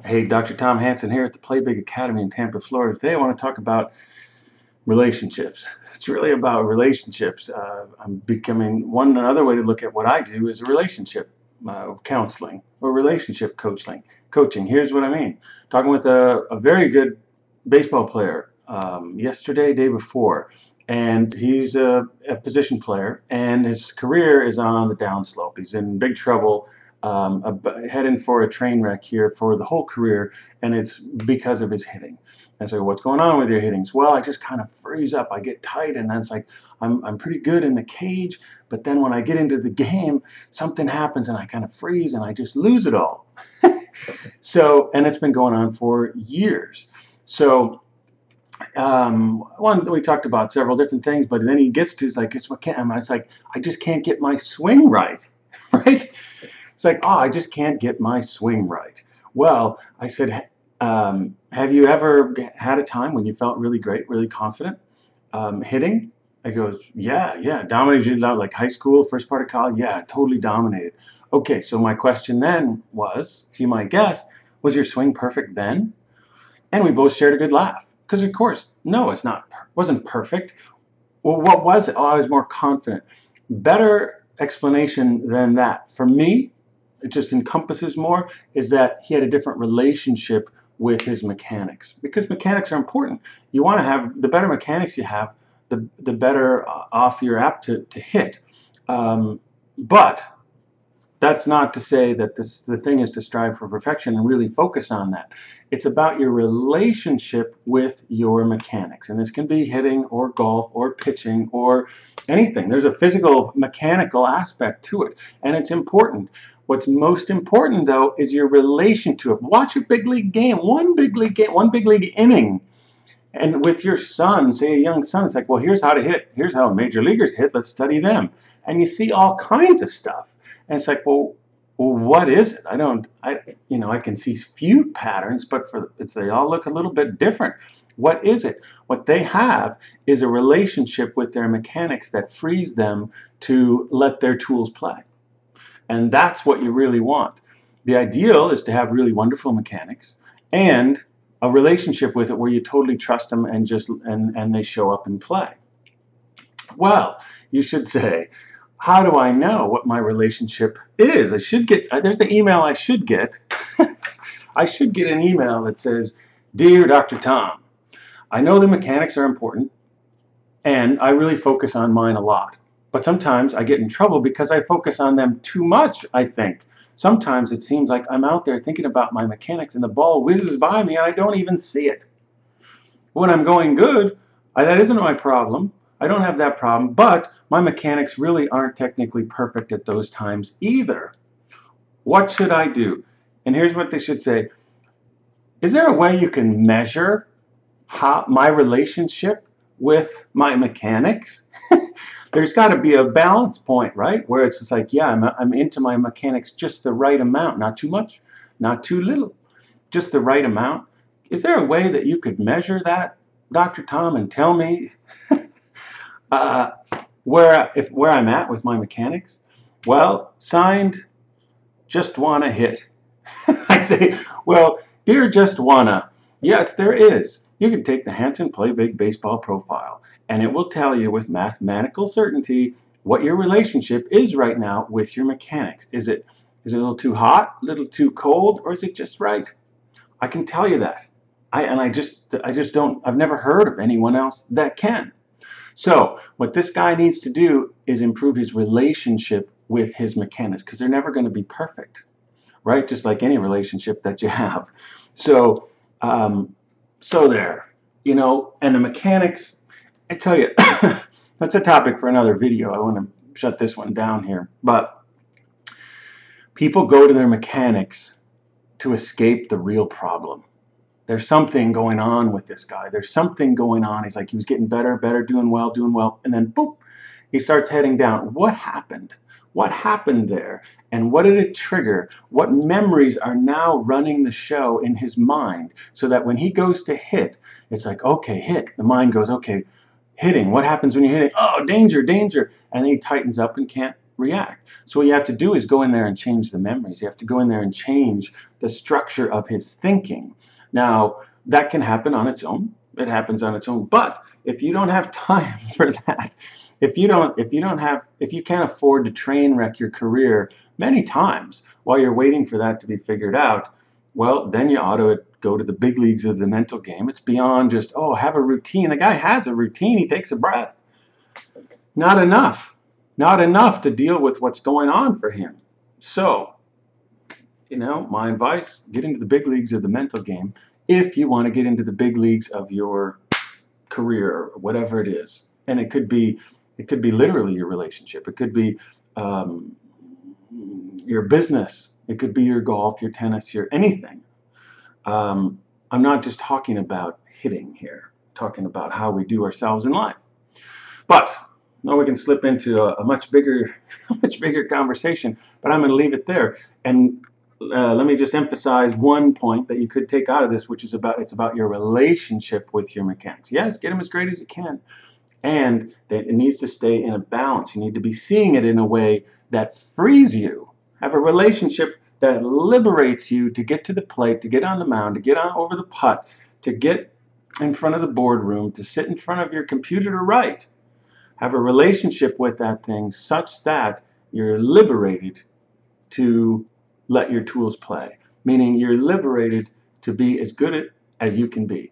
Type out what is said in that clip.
Hey, Dr. Tom Hansen here at the Play Big Academy in Tampa, Florida. Today I want to talk about relationships. It's really about relationships. I'm becoming another way to look at what I do is a relationship counseling or relationship coaching. Here's what I mean. Talking with a very good baseball player yesterday, day before, and he's a position player, and his career is on the downslope. He's in big trouble, heading for a train wreck here for the whole career, and it's because of his hitting. And so, what's going on with your hittings? Well, I just kind of freeze up. I get tight, and then it's like I'm pretty good in the cage, but then when I get into the game, something happens, and I kind of freeze, and I just lose it all. So, and it's been going on for years. So, we talked about several different things, but then he gets to, it's like, it's like, I just can't get my swing right, right? It's like, oh, I just can't get my swing right. Well, I said, have you ever had a time when you felt really great, really confident hitting? He goes, yeah, dominated like high school, first part of college, yeah, totally dominated. Okay, so my question then was, you might guess, was your swing perfect then? And we both shared a good laugh. Because of course, no, wasn't perfect. Well, what was it? Oh, I was more confident. Better explanation than that. For me, it just encompasses more, is that he had a different relationship with his mechanics. Because mechanics are important. You want to have, the better mechanics you have, the better off you're apt to hit. But that's not to say that the thing is to strive for perfection and really focus on that. It's about your relationship with your mechanics. And this can be hitting or golf or pitching or anything. There's a physical, mechanical aspect to it. And it's important. What's most important, though, is your relation to it. Watch a big league game, one big league inning. And with your son, say a young son, it's like, well, here's how to hit. Here's how major leaguers hit. Let's study them. And you see all kinds of stuff. And it's like, well, what is it? I can see few patterns, but they all look a little bit different. What is it? What they have is a relationship with their mechanics that frees them to let their tools play. And that's what you really want. The ideal is to have really wonderful mechanics and a relationship with it where you totally trust them and they show up and play. Well, you should say, how do I know what my relationship is? There's an email I should get. I should get an email that says, Dear Dr. Tom, I know the mechanics are important and I really focus on mine a lot. But sometimes I get in trouble because I focus on them too much, I think. Sometimes it seems like I'm out there thinking about my mechanics and the ball whizzes by me and I don't even see it. When I'm going good, that isn't my problem. I don't have that problem, but my mechanics really aren't technically perfect at those times either. What should I do? And here's what they should say. Is there a way you can measure my relationship with my mechanics? There's got to be a balance point, right? Where it's just like, yeah, I'm into my mechanics just the right amount, not too much, not too little, just the right amount. Is there a way that you could measure that, Dr. Tom, and tell me where I'm at with my mechanics? Well, signed, Just Wanna Hit. I say, well, dear Just Wanna, yes, there is. You can take the Hansen Play Big Baseball profile, and it will tell you with mathematical certainty what your relationship is right now with your mechanics. Is it a little too hot, a little too cold, or is it just right? I can tell you that. I've never heard of anyone else that can. So what this guy needs to do is improve his relationship with his mechanics, because they're never going to be perfect, right? Just like any relationship that you have. So, there, and the mechanics, I tell you, that's a topic for another video. I want to shut this one down here. But people go to their mechanics to escape the real problem. There's something going on with this guy. There's something going on. He's like, he was getting better, doing well. And then, boop, he starts heading down. What happened? What happened there? And what did it trigger? What memories are now running the show in his mind so that when he goes to hit, it's like, okay, hit. The mind goes, okay, hitting. What happens when you're hitting? Oh, danger. And then he tightens up and can't react. So what you have to do is go in there and change the memories. You have to go in there and change the structure of his thinking. Now, that can happen on its own. It happens on its own. But if you don't have time for that, if you can't afford to train wreck your career many times while you're waiting for that to be figured out, well, then you ought to go to the big leagues of the mental game. It's beyond just, oh, have a routine. The guy has a routine. He takes a breath. Not enough. Not enough to deal with what's going on for him. So, my advice, get into the big leagues of the mental game if you want to get into the big leagues of your career or whatever it is. And it could be literally your relationship. It could be your business. It could be your golf, your tennis, your anything. I'm not just talking about hitting here. I'm talking about how we do ourselves in life. But now we can slip into a much bigger conversation, but I'm going to leave it there. And let me just emphasize one point that you could take out of this, which is it's about your relationship with your mechanics. Yes, get them as great as you can. And that it needs to stay in a balance. You need to be seeing it in a way that frees you. Have a relationship that liberates you to get to the plate, to get on the mound, to get on over the putt, to get in front of the boardroom, to sit in front of your computer to write. Have a relationship with that thing such that you're liberated to let your tools play, meaning you're liberated to be as good as you can be.